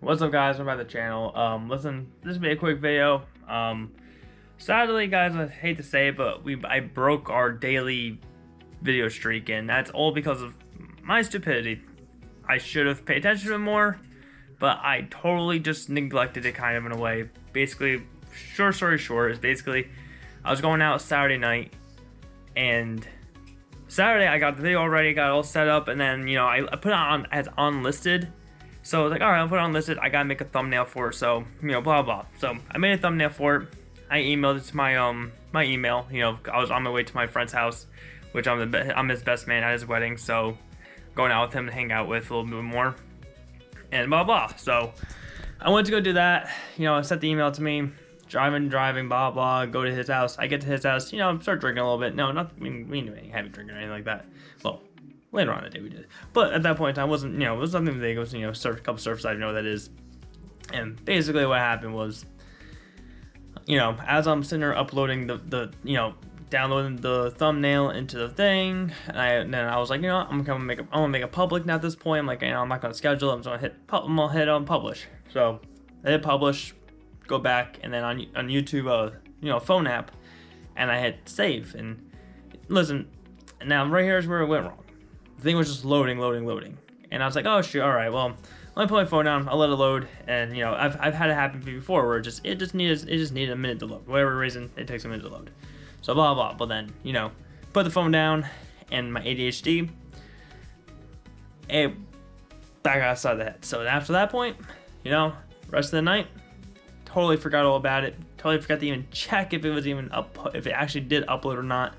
What's up, guys? Welcome back to the channel. Listen, this will be a quick video. Sadly, guys, I hate to say it, but I broke our daily video streak, and that's all because of my stupidity. I should have paid attention to it more, but I totally just neglected it kind of in a way. Basically, short story short, is basically I was going out Saturday night, and Saturday I got the video already, got it all set up, and then, you know, I put it on as unlisted. So I was like, alright, I'll put it on listed. I gotta make a thumbnail for it, so, you know, blah blah. So I made a thumbnail for it. I emailed it to my email. You know, I was on my way to my friend's house, which I'm his best man at his wedding, so going out with him to hang out with a little bit more, and blah blah. So I went to go do that. You know, I sent the email to me, driving, blah blah. Go to his house. I get to his house. You know, start drinking a little bit. No, not we didn't do any heavy drinking or anything like that. Well, later on in the day we did, but at that point in time, it wasn't, you know, it was nothing big. It was, you know, a couple surfs. I didn't know what that is. And basically what happened was, you know, as I'm sitting there uploading the you know, downloading the thumbnail into the thing, and then I was like, you know, I'm gonna make it public now. At this point, I'm like, you know, I'm not gonna schedule it. I'm just gonna hit publish. So I hit publish, go back, and then on YouTube, you know, phone app, and I hit save. And listen, now right here is where it went wrong. The thing was just loading, and I was like, oh shoot, all right, well, let me put my phone down, I'll let it load. And you know, I've had it happen before where it just needed a minute to load. Whatever reason, it takes a minute to load. So blah blah. But then, you know, put the phone down, and my ADHD, it back outside the head. So after that point, you know, rest of the night, totally forgot all about it. Totally forgot to even check if it was even if it actually did upload or not.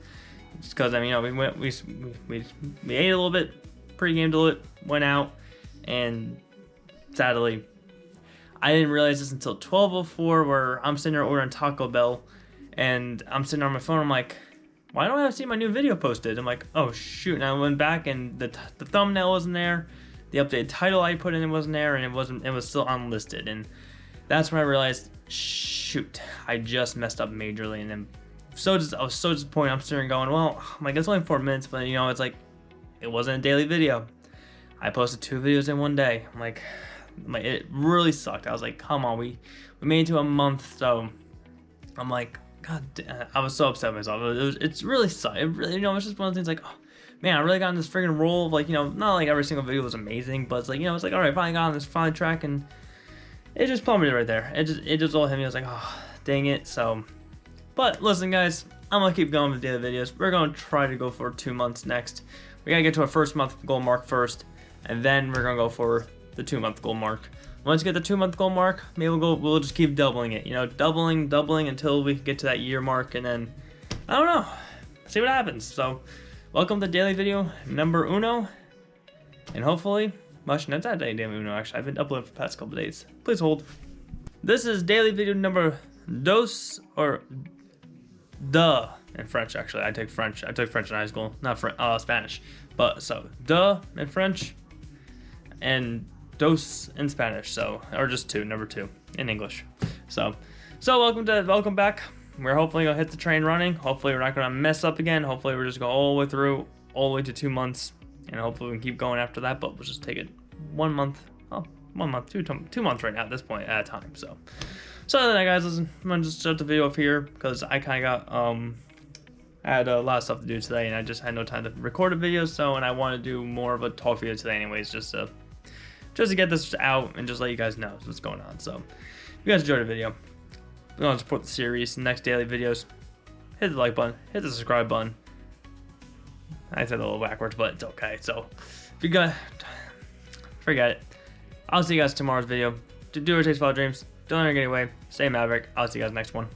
Just because, I mean, you know, we ate a little bit, pre-gamed a little bit, went out, and sadly, I didn't realize this until 12:04, where I'm sitting there ordering Taco Bell, and I'm sitting on my phone. I'm like, why don't I see my new video posted? I'm like, oh shoot! And I went back, and the thumbnail wasn't there, the updated title I put in wasn't there, and it was still unlisted. And that's when I realized, shoot, I just messed up majorly. And then I was so disappointed. I'm sitting going, well, I'm like, it's only 4 minutes, but you know, it's like, it wasn't a daily video. I posted 2 videos in one day. I'm like, it really sucked. I was like, come on, we made it to a month. So I'm like, god damn, I was so upset with myself. It's really sucked. It really, you know, it's just one of those things like, oh man, I really got on this friggin' roll of, like, you know, not like every single video was amazing, but it's like, you know, it's like, all right, finally got on this fine track, and it just plummeted right there. It just all hit me. I was like, oh, dang it. So, but listen, guys, I'm gonna keep going with daily videos. We're gonna try to go for 2 months next. We gotta get to our first month goal mark first, and then we're gonna go for the 2-month goal mark. Once we get the 2-month goal mark, maybe we'll just keep doubling it. You know, doubling until we get to that year mark, and then I don't know, see what happens. So, welcome to daily video number uno, and hopefully, much not that daily uno. Actually, I've been uploading for the past couple days. Please hold. This is daily video number dos, or duh in French. Actually, I took French in high school, not Spanish. But so duh in French, and dos in Spanish. So, or just number two in English. So welcome back. We're hopefully gonna hit the train running. Hopefully we're not gonna mess up again. Hopefully we're just going all the way through, all the way to 2 months, and hopefully we can keep going after that. But we'll just take it 1 month. Oh, 1 month, 2 months right now at this point at a time. So other than that, guys, listen, I'm gonna just start the video off here because I kind of got I had a lot of stuff to do today, and I just had no time to record a video. So, and I want to do more of a talk video today, anyways, just to get this out and just let you guys know what's going on. So, if you guys enjoyed the video, if you want to support the series, the next daily videos, hit the like button, hit the subscribe button. I said it a little backwards, but it's okay. So, if you got, forget it. I'll see you guys tomorrow's video. Do what it takes to follow dreams. Don't let it get away. Stay Maverick. I'll see you guys next one.